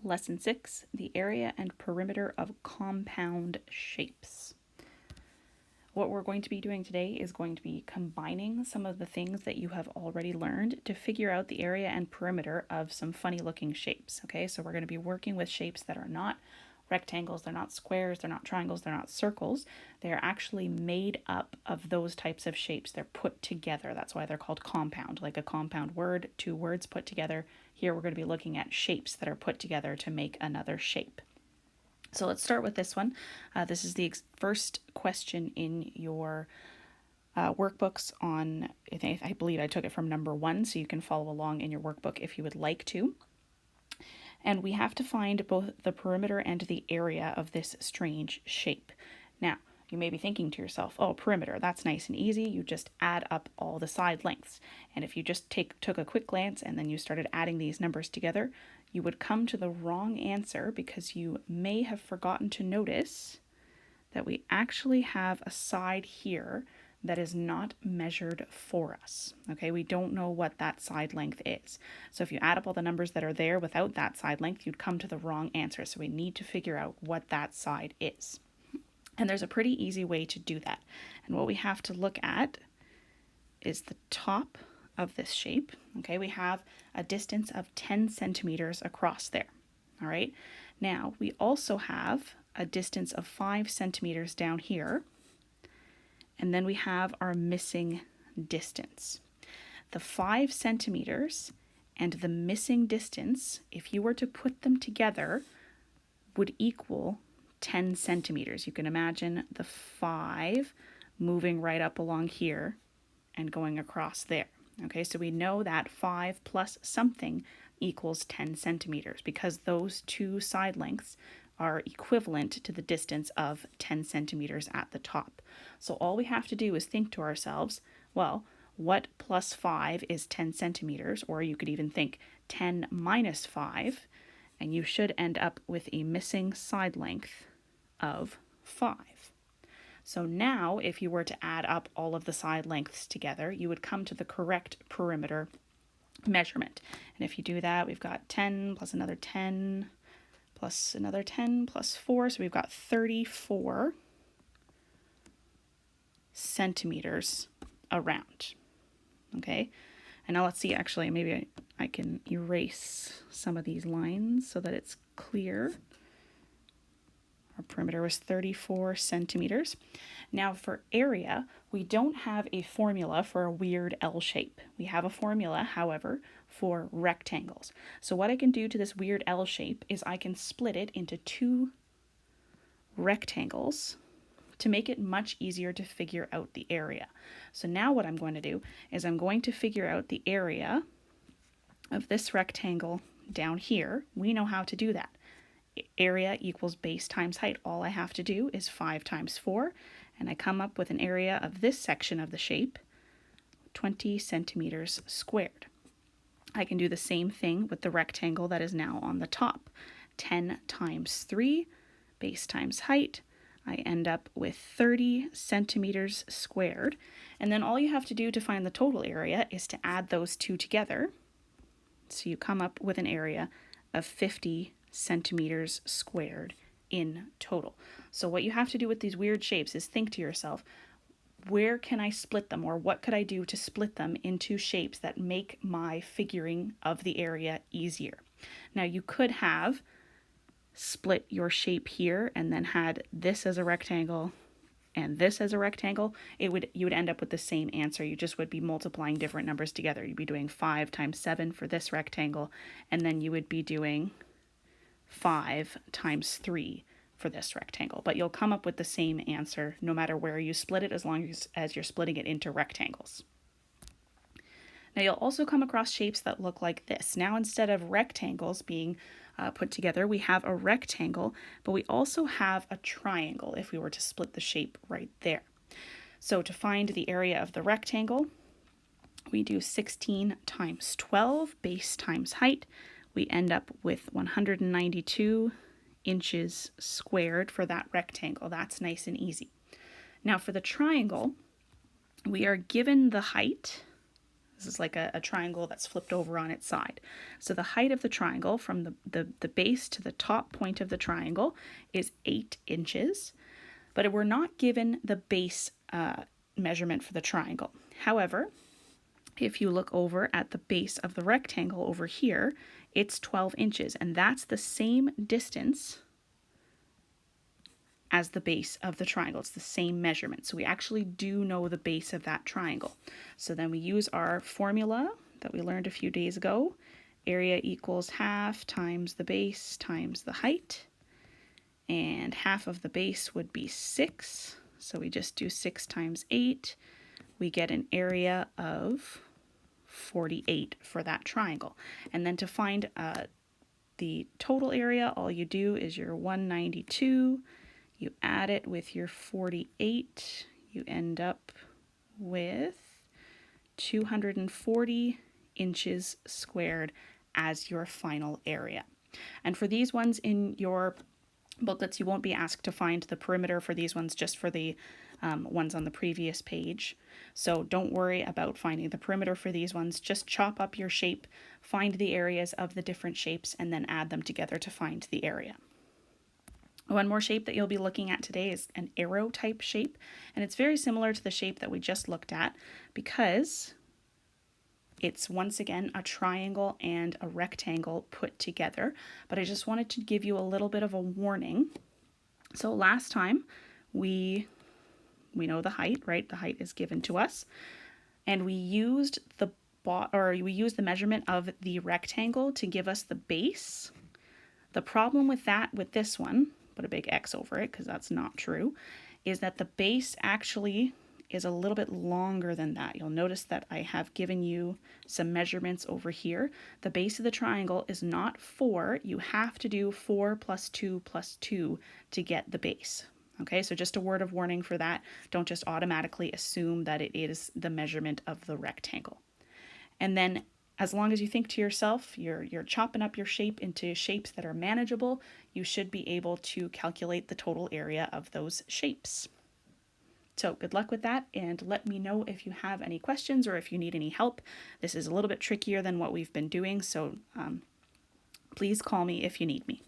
Lesson 6, the area and perimeter of compound shapes. What we're going to be doing today is going to be combining some of the things that you have already learned to figure out the area and perimeter of some funny looking shapes. Okay, so we're going to be working with shapes that are not rectangles, they're not squares, they're not triangles, they're not circles. They're actually made up of those types of shapes. They're put together. That's why they're called compound, like a compound word, two words put together. Here we're going to be looking at shapes that are put together to make another shape. So let's start with this one. This is the first question in your workbooks on, I believe I took it from number 1, so you can follow along in your workbook if you would like to. And we have to find both the perimeter and the area of this strange shape. Now, you may be thinking to yourself, oh, perimeter, that's nice and easy. You just add up all the side lengths. And if you just took a quick glance and then you started adding these numbers together, you would come to the wrong answer because you may have forgotten to notice that we actually have a side here that is not measured for us. Okay, we don't know what that side length is. So if you add up all the numbers that are there without that side length, you'd come to the wrong answer. So we need to figure out what that side is. And there's a pretty easy way to do that. And what we have to look at is the top of this shape. Okay, we have a distance of 10 centimeters across there. All right, now we also have a distance of 5 centimeters down here. And then we have our missing distance. The 5 centimeters and the missing distance, if you were to put them together, would equal 10 centimeters. You can imagine the 5 moving right up along here and going across there. Okay, so we know that 5 plus something equals 10 centimeters because those two side lengths are equivalent to the distance of 10 centimeters at the top. So all we have to do is think to ourselves, well, what plus 5 is 10 centimeters? Or you could even think 10 minus 5, and you should end up with a missing side length of 5. So now, if you were to add up all of the side lengths together, you would come to the correct perimeter measurement. And if you do that, we've got 10 plus another 10 plus another 10 plus 4, so we've got 34 centimeters around. Okay, and now let's see, actually, maybe I can erase some of these lines so that it's clear. Our perimeter was 34 centimeters. Now for area, we don't have a formula for a weird L shape. We have a formula, however, for rectangles. So what I can do to this weird L shape is I can split it into 2 rectangles to make it much easier to figure out the area. So now what I'm going to do is I'm going to figure out the area of this rectangle down here. We know how to do that. Area equals base times height. All I have to do is 5 times 4, and I come up with an area of this section of the shape, 20 centimeters squared. I can do the same thing with the rectangle that is now on the top. 10 times 3, base times height. I end up with 30 centimeters squared. And then all you have to do to find the total area is to add those two together. So you come up with an area of 50 centimeters squared in total. So what you have to do with these weird shapes is think to yourself, where can I split them, or what could I do to split them into shapes that make my figuring of the area easier? Now you could have split your shape here and then had this as a rectangle and this as a rectangle. You would end up with the same answer. You just would be multiplying different numbers together. You'd be doing 5 times 7 for this rectangle, and then you would be doing 5 times 3 for this rectangle, but you'll come up with the same answer no matter where you split it, as long as you're splitting it into rectangles. Now you'll also come across shapes that look like this. Now instead of rectangles being put together, we have a rectangle, but we also have a triangle if we were to split the shape right there. So to find the area of the rectangle, we do 16 times 12, base times height. We end up with 192 inches squared for that rectangle. That's nice and easy. Now for the triangle, we are given the height This is like a triangle that's flipped over on its side. So the height of the triangle from the base to the top point of the triangle is 8 inches, but we're not given the base measurement for the triangle. However, if you look over at the base of the rectangle over here, it's 12 inches, and that's the same distance as the base of the triangle. It's the same measurement. So we actually do know the base of that triangle. So then we use our formula that we learned a few days ago. Area equals half times the base times the height. And half of the base would be 6. So we just do 6 times 8. We get an area of 48 for that triangle. And then to find the total area, all you do is your 192, you add it with your 48, you end up with 240 inches squared as your final area. And for these ones in your booklets, you won't be asked to find the perimeter for these ones, just for the ones on the previous page. So don't worry about finding the perimeter for these ones. Just chop up your shape, find the areas of the different shapes, and then add them together to find the area. One more shape that you'll be looking at today is an arrow type shape, and it's very similar to the shape that we just looked at because it's once again a triangle and a rectangle put together, but I just wanted to give you a little bit of a warning. So last time we know the height, right? The height is given to us, and we used the measurement of the rectangle to give us the base. The problem with that, with this one, put a big X over it because that's not true, is that the base actually is a little bit longer than that. You'll notice that I have given you some measurements over here. The base of the triangle is not 4. You have to do 4 plus 2 plus 2 to get the base. Okay, so just a word of warning for that. Don't just automatically assume that it is the measurement of the rectangle. And then as long as you think to yourself, you're chopping up your shape into shapes that are manageable, you should be able to calculate the total area of those shapes. So good luck with that, and let me know if you have any questions or if you need any help. This is a little bit trickier than what we've been doing, so please call me if you need me.